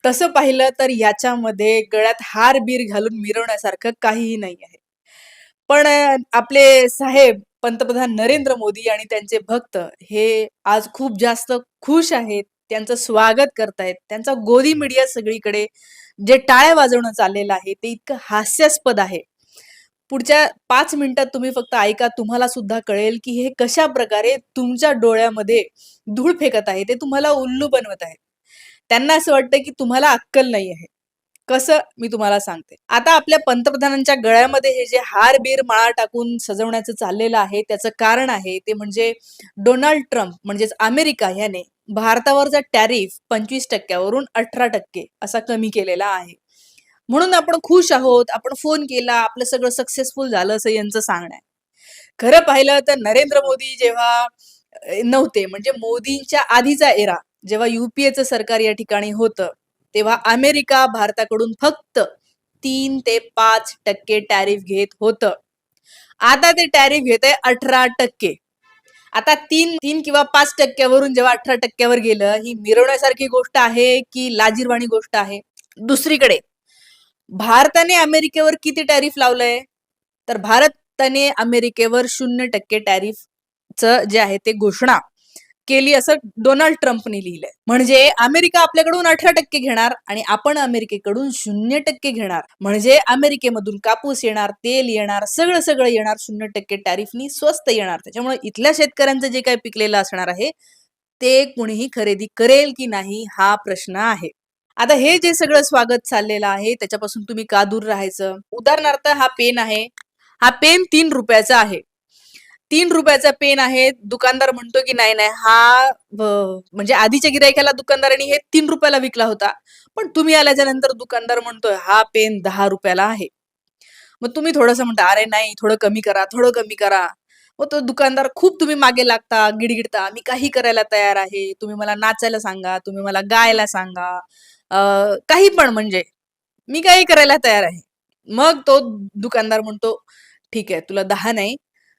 तसं पाहिलं तर याच्यामध्ये गळ्यात हार-बीर घालून मिरवण्यासारखं काहीही नाही आहे. पण आपले साहेब पंतप्रधान नरेंद्र मोदी आणि त्यांचे भक्त हे आज खूप जास्त खुश आहेत. त्यांचं स्वागत करतायत. त्यांचा गोदी मीडिया सगळीकडे जे टाळ्या वाजवणं चाललेलं आहे ते इतकं हास्यास्पद आहे. पुढच्या 5 मिनिटात तुम्ही फक्त ऐका, तुम्हाला सुद्धा कळेल, की हे कशाप्रकारे तुमच्या डोळ्यामध्ये धूळ फेकत आहे. ते तुम्हाला उल्लू बनवत आहेत. त्यांना असं वाटतं, की तुम्हाला अक्कल नाही आहे. कसं? मी तुम्हाला सांगते. आता आपल्या पंतप्रधानांच्या गळ्यामध्ये हे जे हार-बीर माळा टाकून सजवण्याचं चाललेलं आहे, त्याचं कारण आहे ते म्हणजे डोनाल्ड ट्रम्प म्हणजेच अमेरिका ह्याने भारतावरचा टॅरिफ 25% वरून 18% असा कमी केलेला आहे. म्हणून आपण खुश आहोत, आपण फोन केला, आपलं सगळं सक्सेसफुल झालं असं यांचं सांगणं आहे. खरं पाहिलं तर नरेंद्र मोदी जेव्हा नव्हते म्हणजे मोदींच्या आधीचा एरा जेव्हा युपीएचं सरकार या ठिकाणी होतं, तेव्हा अमेरिका भारताकडून फक्त 3 ते 5% टॅरिफ घेत होतं. आता ते टॅरिफ घेत आहे 18%. आता 3 किंवा 5% वरून जेव्हा 18% वर गेलं, ही मिरवण्यासारखी गोष्ट आहे की लाजिरवाणी गोष्ट आहे? दुसरीकडे भारताने अमेरिकेवर किती टॅरिफ लावलंय? तर भारताने अमेरिकेवर 0% टॅरिफचं जे आहे ते घोषणा केली असं डोनाल्ड ट्रम्पने लिहिलंय. म्हणजे अमेरिका आपल्याकडून 18% घेणार आणि आपण अमेरिकेकडून 0% घेणार. म्हणजे अमेरिकेमधून कापूस येणार, तेल येणार, सगळं सगळं येणार 0% टॅरिफनी स्वस्त येणार. त्याच्यामुळे इथल्या शेतकऱ्यांचं जे काही पिकलेलं असणार आहे, ते कुणीही खरेदी करेल की नाही हा प्रश्न आहे. आता हे जे सगळं स्वागत चाललेलं आहे त्याच्यापासून तुम्ही का दूर राहायचं? उदाहरणार्थ हा पेन आहे. हा पेन 3 रुपयाचा आहे. 3 रुपयाचा पेन आहे. दुकानदार म्हणतो की नाही नाही हा म्हणजे आधीच्या गिरायकाला दुकानदाराने हे 3 रुपयाला विकला होता. पण तुम्ही आल्याच्या नंतर दुकानदार म्हणतोय हा पेन 10 रुपयाला आहे. मग तुम्ही थोडंसं म्हणता अरे नाही थोडं कमी करा, थोडं कमी करा. मग तो दुकानदार खूप तुम्ही मागे लागता, गिडगिडता, मी काही करायला तयार आहे. तुम्ही मला नाचायला सांगा, तुम्ही मला गायला सांगा. अ, काही पण म्हणजे मी काही करायला तयार आहे. मग तो दुकानदार म्हणतो, "ठीक आहे, तुला 10 नाही,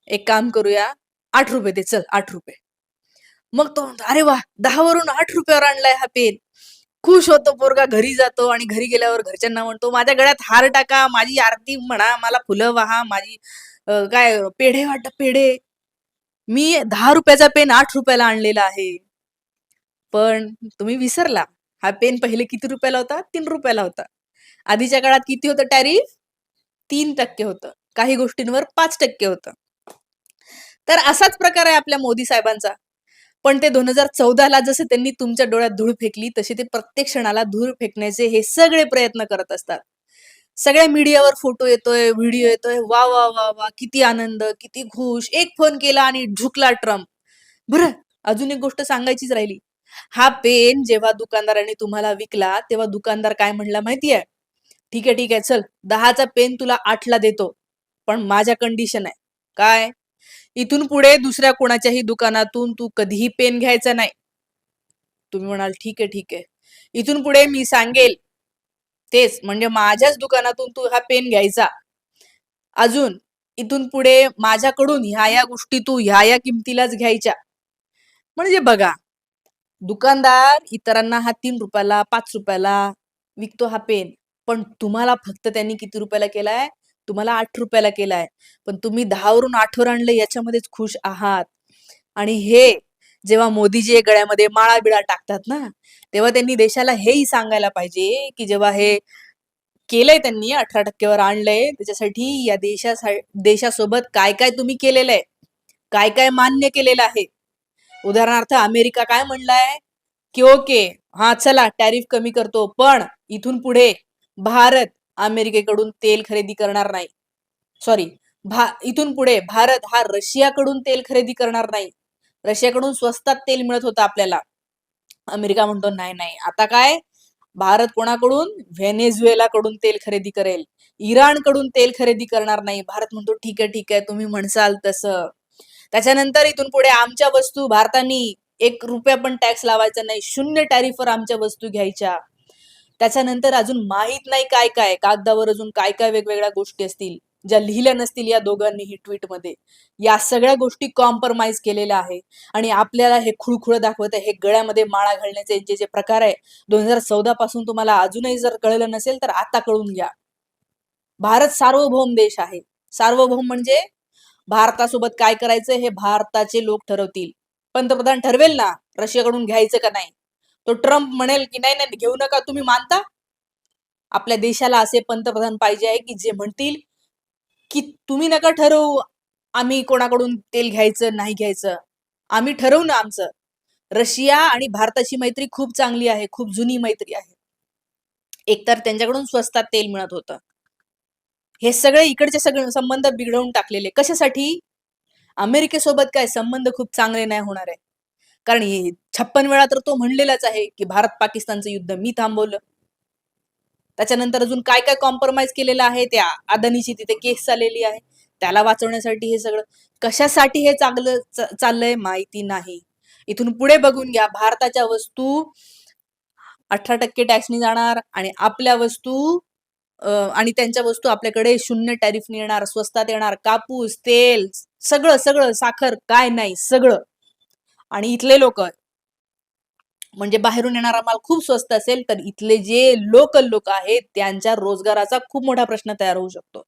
एक काम करूया, 8 रुपये दे चल, 8 रुपये." मग तो म्हणतो, "अरे वाह! 10 वरून 8 रुपयावर आणलाय हा पेन." खुश होतो पोरगा, घरी जातो आणि घरी गेल्यावर घरच्यांना म्हणतो, "माझ्या गळ्यात हार टाका, माझी आरती म्हणा, मला फुलं वाहा, माझी काय पेढे वाटा पेढे. मी 10 रुपयाचा पेन 8 रुपयाला आणलेला आहे." पण तुम्ही विसरला, हा पेन पहिले किती रुपयाला होता? 3 रुपयाला होता. आधीच्या काळात किती होतं टॅरिफ? 3% होतं. काही गोष्टींवर 5% होतं. तर असाच प्रकार आहे आपल्या मोदी साहेबांचा. पण ते 2014ला जसं त्यांनी तुमच्या डोळ्यात धूळ फेकली, तसे ते प्रत्येक क्षणाला धूळ फेकण्याचे हे सगळे प्रयत्न करत असतात. सगळ्या मीडियावर फोटो येतोय, व्हिडिओ येतोय. वाह! वाह! वाह! वाह! किती आनंद, किती खुश. एक फोन केला आणि झुकला ट्रम्प. बरं, अजून एक गोष्ट सांगायचीच राहिली. हा पेन जेव्हा दुकानदाराने तुम्हाला विकला, तेव्हा दुकानदार काय म्हणला माहिती आहे? "ठीक आहे, ठीक आहे. चल 10चा पेन तुला 8ला देतो. पण माझ्या कंडिशन आहे." काय? "इथून पुढे दुसऱ्या कोणाच्याही दुकानातून तू कधीही पेन घ्यायचा नाही." तुम्ही म्हणाल, "ठीक आहे, ठीक आहे." "इथून पुढे मी सांगेल तेच म्हणजे माझ्याच दुकानातून तू हा पेन घ्यायचा. अजून इथून पुढे माझ्याकडून ह्या-ह्या गोष्टी तू ह्या-ह्या किमतीलाच घ्यायच्या." म्हणजे बघा, दुकानदार इतरांना हा 3 रुपयाला, 5 रुपयाला विकतो हा पेन. पण तुम्हाला फक्त त्यांनी किती रुपयाला केलाय? तुम्हाला 8 रुपयाला केलाय. पण तुम्ही 10 वरून 8 वर आणलं याच्यामध्येच खुश आहात. आणि हे जेव्हा मोदीजी गळ्यामध्ये माळा-बिळा टाकतात ना, तेव्हा त्यांनी देशाला हेही सांगायला पाहिजे, की जेव्हा हे केलंय त्यांनी 18% वर आणलंय, त्याच्यासाठी या देशासोबत काय-काय तुम्ही केलेलं आहे? काय-काय मान्य केलेलं आहे? उदाहरणार्थ अमेरिका काय म्हणलाय, की ओके, हां, चला टॅरिफ कमी करतो, पण इथून पुढे भारत अमेरिकेकडून तेल खरेदी करणार नाही. सॉरी, इथून पुढे भारत हा रशियाकडून तेल खरेदी करणार नाही. रशियाकडून स्वस्तात तेल मिळत होतं आपल्याला. अमेरिका म्हणतो, "नाही, नाही, आता काय? भारत कोणाकडून? व्हेनेझुएलाकडून तेल खरेदी करेल. इराणकडून तेल खरेदी करणार नाही." भारत म्हणतो, "ठीक आहे, ठीक आहे, तुम्ही म्हणसाल तसं." त्याच्यानंतर इथून पुढे आमच्या वस्तू भारतानी 1 रुपया पण टॅक्स लावायचा नाही. 0 टॅरिफवर आमच्या वस्तू घ्यायच्या. त्याच्यानंतर अजून माहित नाही काय-काय, कागदावर अजून काय-काय वेगवेगळ्या गोष्टी असतील. ज्या लिहिल्या नसतील या दोघांनीही ट्विटमध्ये, या सगळ्या गोष्टी कॉम्प्रोमाइज केलेल्या आहे. आणि आपल्याला हे खुळखुळ दाखवत आहे, हे गळ्यामध्ये माळा घालण्याचे जे जे प्रकार आहे 2014 पासून, तुम्हाला अजूनही जर कळलं नसेल तर आता कळून घ्या. भारत सार्वभौम देश आहे. सार्वभौम म्हणजे भारतासोबत काय करायचं हे भारताचे लोक ठरवतील. पंतप्रधान ठरवेल ना रशियाकडून घ्यायचं का नाही, तो ट्रम्प म्हणेल की नाही नाही घेऊ नका, तुम्ही मानता? आपल्या देशाला असे पंतप्रधान पाहिजे आहे की जे म्हणतील की तुम्ही नका ठरवू आम्ही कोणाकडून तेल घ्यायचं नाही घ्यायचं, आम्ही ठरवू ना आमचं. रशिया आणि भारताची मैत्री खूप चांगली आहे, खूप जुनी मैत्री आहे. एकतर त्यांच्याकडून स्वस्तात तेल मिळत होतं. हे सगळे इकडचे सगळे संबंध बिघडवून टाकलेले कशासाठी? अमेरिकेसोबत काय संबंध खूप चांगले नाही होणार आहे. कारण 56 वेळा तर तो म्हणलेलाच आहे की भारत पाकिस्तानचं युद्ध मी थांबवलं. त्याच्यानंतर अजून काय काय कॉम्प्रोमाइज केलेलं आहे, त्या अदानीची तिथे केस चाललेली आहे, त्याला वाचवण्यासाठी हे सगळं. कशासाठी हे चांगलं चाललंय माहिती नाही. इथून पुढे बघून घ्या, भारताच्या वस्तू 18% टॅक्सनी जाणार आणि आपल्या वस्तू आणि त्यांच्या वस्तू आपल्याकडे 0 टॅरिफनी येणार, स्वस्तात येणार. कापूस, तेल, सगळं सगळं, साखर काय नाही सगळं. आणि इथले लोक म्हणजे बाहेरून येणारा माल खूप स्वस्त असेल तर इथले जे लोकल लोक आहेत त्यांच्या रोजगाराचा खूप मोठा प्रश्न तयार होऊ शकतो.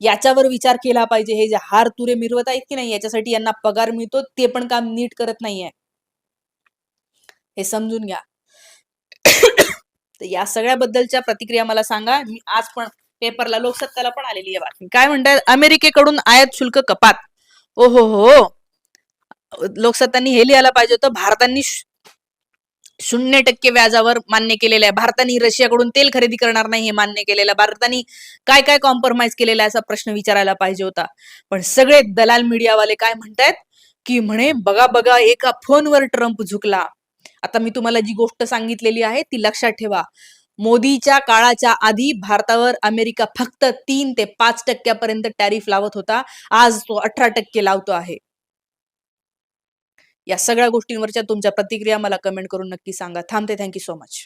याच्यावर विचार केला पाहिजे. हे जे हार तुरे मिरवत आहेत की नाही, याच्यासाठी यांना पगार मिळतो, ते पण काम नीट करत नाहीये, हे समजून घ्या. तर या सगळ्याबद्दलच्या प्रतिक्रिया मला सांगा. मी आज पण पेपरला लोकसत्ताला पण आलेली आहे बातमी. काय म्हणतात? अमेरिकेकडून आयात शुल्क कपात. ओ हो हो, लोकसत्तांनी हे लिहायला पाहिजे होतं, भारतांनी 0% व्याजावर मान्य केलेलं आहे. भारताने रशियाकडून तेल खरेदी करणार नाही हे मान्य केलेलं आहे. भारताने काय काय कॉम्प्रोमाइज केलेला आहे असा प्रश्न विचारायला पाहिजे होता. पण सगळे दलाल मीडियावाले काय म्हणतायत की म्हणे बघा बघा एका फोनवर ट्रम्प झुकला. आता मी तुम्हाला जी गोष्ट सांगितलेली आहे ती लक्षात ठेवा. मोदीच्या काळाच्या आधी भारतावर अमेरिका फक्त 3 ते 5% पर्यंत टॅरिफ लावत होता. आज तो 18% लावतो आहे. या सगळ्या गोष्टींवरच्या तुमच्या प्रतिक्रिया मला कमेंट करून नक्की सांगा. थांबते. Thank you so much.